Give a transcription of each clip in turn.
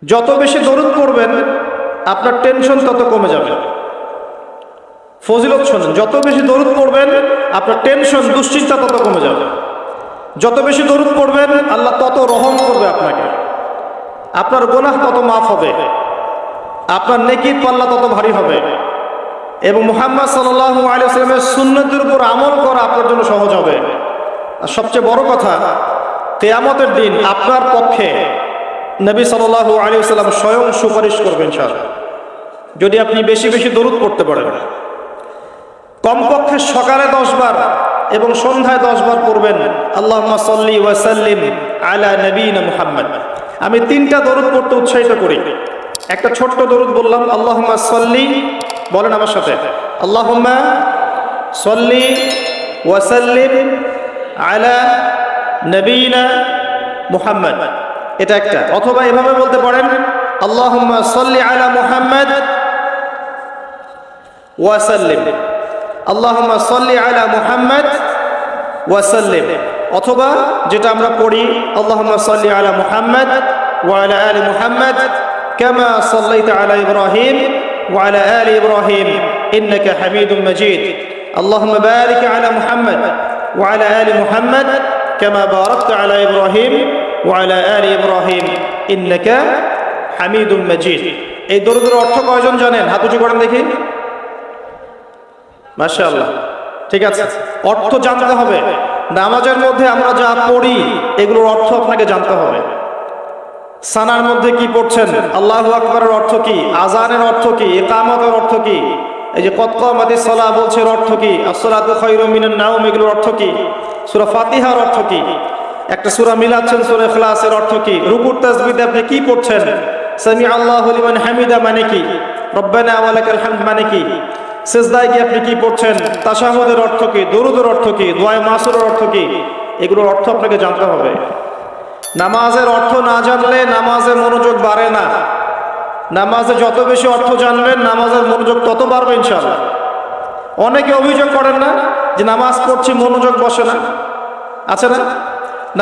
যত বেশি দরুদ পড়বেন আপনার টেনশন তত কমে যাবে। ফজিলত শোনেন, যত বেশি দরুদ পড়বেন আপনার টেনশন দুশ্চিন্তা তত কমে যাবে। যত বেশি দরুদ পড়বেন আল্লাহ তত রহম করবে আপনাকে, আপনার গুনাহ তত মাফ হবে, আপনার নেকির পাল্লা তত ভারী হবে এবং মুহাম্মদ সাল্লাল্লাহু আলাইহি ওয়াসাল্লামের সুন্নতের উপর আমল করা আপনার জন্য সহজ হবে। আর সবচেয়ে বড় কথা, কিয়ামতের দিন আপনার পক্ষে নবী সাল্লাল্লাহু আলাইহি ওয়াসাল্লাম স্বয়ং সুপারিশ করবেন ইনশাআল্লাহ, যদি আপনি বেশি বেশি দরুদ পড়তে পারেন। কমপক্ষে সকালে 10 বার এবং সন্ধ্যায় 10 বার পড়বেন আল্লাহুম্মা সাল্লি ওয়া সাল্লিম আলা নবিয়িনা মুহাম্মদ। আমি 3টা দরুদ পড়তে উৎসাহিত করি। একটা ছোট্ট দরুদ বললাম, আল্লাহুম্মা সাল্লি, বলেন আমার সাথে, আল্লাহুম্মা সাল্লি ওয়া সাল্লিম আলা নবিয়িনা মুহাম্মদ, এটা একটা। অথবা এভাবে বলতে পারেন, আল্লাহুম্মা সাল্লি আলা মুহাম্মদ ওয়া সাল্লিম, আল্লাহুম্মা সাল্লি আলা মুহাম্মদ ওয়া সাল্লিম। অথবা যেটা আমরা পড়ি, আল্লাহুম্মা সাল্লি আলা মুহাম্মদ ওয়া আলা আলি মুহাম্মদ কামা সাল্লাইতা আলা ইব্রাহিম ওয়া আলা আলি ইব্রাহিম ইন্নাকা হামিদুম মাজিদ। আল্লাহুম্মা বারিক আলা মুহাম্মদ ওয়া আলা আলি মুহাম্মদ কামা বারাকতা আলা ইব্রাহিম ওয়া আলা আলি ইব্রাহিম ইন্নাকা হামিদুম মাজিদ। এই দরুদের অর্থ কয়জন জানেন? হাত উঁচু করেন দেখি। মাশাআল্লাহ, ঠিক আছে। অর্থ জানতে হবে। নামাজের মধ্যে আমরা যা পড়ি এগুলোর অর্থ আপনাকে জানতে হবে। সানার মধ্যে কি পড়ছেন, আল্লাহু আকবারের অর্থ কি, আজানের অর্থ কি, ইকামতের অর্থ কি, এই যে কদ কামাতিস সালাহ বলছে এর অর্থ কি, আসসালাতু খায়রুম মিনান নাওম এগুলোর অর্থ কি, সূরা ফাতিহার অর্থ কি, একটা সূরা মিলাচ্ছেন সূরা ইখলাসের অর্থ কি, রুকুর তাসবিহতে আপনি কি পড়ছেন, সামি আল্লাহু লিমান হামিদা মানে কি, রব্বানা ওয়া লাকাল হামদ মানে কি, সিজদায় গিয়ে আপনি কি পড়ছেন, তাশাহুদের অর্থ কি, দুরুদের অর্থ কি, দোয়া মাসুরের অর্থ কি, এগুলোর অর্থ আপনাকে জানতে হবে। নামাজের অর্থ না জানলে নামাজে মনোযোগ বাড়ে না। নামাজে যত বেশি অর্থ জানবেন নামাজের মনোযোগ তত বাড়বে ইনশাআল্লাহ। অনেকে অভিযোগ করেন না যে নামাজ পড়ছি মনোযোগ বসে না, আছে না?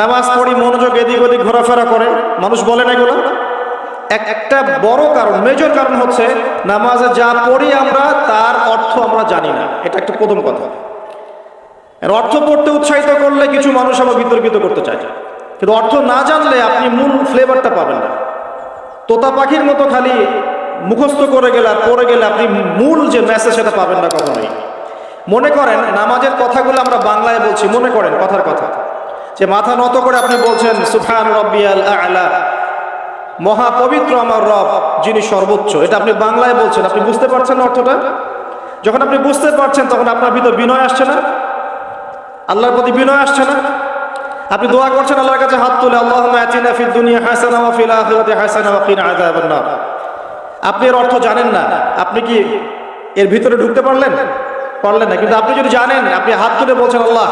নামাজ পড়ি মনোযোগ এদিক ওদিক ঘোরাফেরা করে, মানুষ বলে না এগুলো? একটা বড় কারণ, মেজর কারণ হচ্ছে নামাজে যা পড়ি আমরা তার অর্থ আমরা জানি না। এটা একটা প্রথম কথা। এর অর্থ পড়তে উৎসাহিত করলে কিছু মানুষ আবার বিতর্কিত করতে চায়, কিন্তু অর্থ না জানলে আপনি মূল ফ্লেভারটা পাবেন না। তোতা পাখির মতো খালি মুখস্থ করে গেলে আর পড়ে গেলে আপনি মূল যে মেসেজ সেটা পাবেন না কখনোই। মনে করেন নামাজের কথাগুলো আমরা বাংলায় বলছি, মনে করেন কথার কথা, যে মাথা নত করে আপনি বলছেন সুবহান রাব্বিয়াল আ'লা, মহা পবিত্র আমার রব যিনি সর্বোচ্চ, এটা আপনি বাংলায় বলছেন। আপনি বুঝতে পারছেন না অর্থটা? যখন আপনি বুঝতে পারছেন তখন আপনার ভিতর বিনয় আসছে না? আল্লাহর প্রতি বিনয় আসছে না? আপনি দোয়া করছেন আল্লাহর কাছে হাত তুলে, আল্লাহুম্মা আতিনা ফিদ দুনিয়া হাসানা ওয়া ফিল আখিরাতি হাসানা ওয়া কিনা আযাবান নার। আপনি এর অর্থ জানেন না, আপনি কি এর ভিতরে ঢুকতে পারলেন? পারলেন না। কিন্তু আপনি যদি জানেন, আপনি হাত তুলে বলছেন, আল্লাহ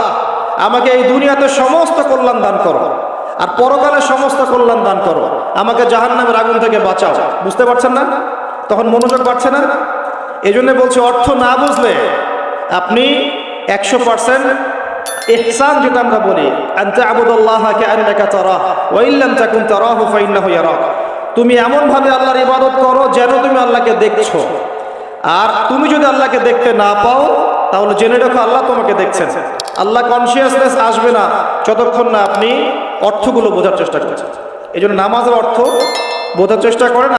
আমাকে এই দুনিয়াতে সমস্ত কল্যাণ দান করো আর পরকালে সমস্ত কল্যাণ দান করো, আমাকে জাহান্নামের আগুন থেকে বাঁচাও। বুঝতে পারছেন না? তখন মনোযোগ বাড়ছে না? এই জন্য বলছে অর্থ না বুঝলে আপনি 100% ইহসান, যেটা আমরা বলি, আনতা আবুদুল্লাহা কাআন্নাকা তারাহ ওয়া ইল্লাম তাকুন তারাহু ফাইন্নাহু ইয়ারাক, তুমি এমন ভাবে আল্লাহর ইবাদত করো যেন তুমি আল্লাহকে দেখছো, আর তুমি যদি আল্লাহকে দেখতে না পাও তাহলে জেনে রাখো আল্লাহ তোমাকে দেখছেন। আল্লাহ কনসিয়াসনেস আসবে না যতক্ষণ না আপনি অর্থগুলো বোঝার চেষ্টা করছেন। এই জন্য নামাজের অর্থ বোঝার চেষ্টা করেন।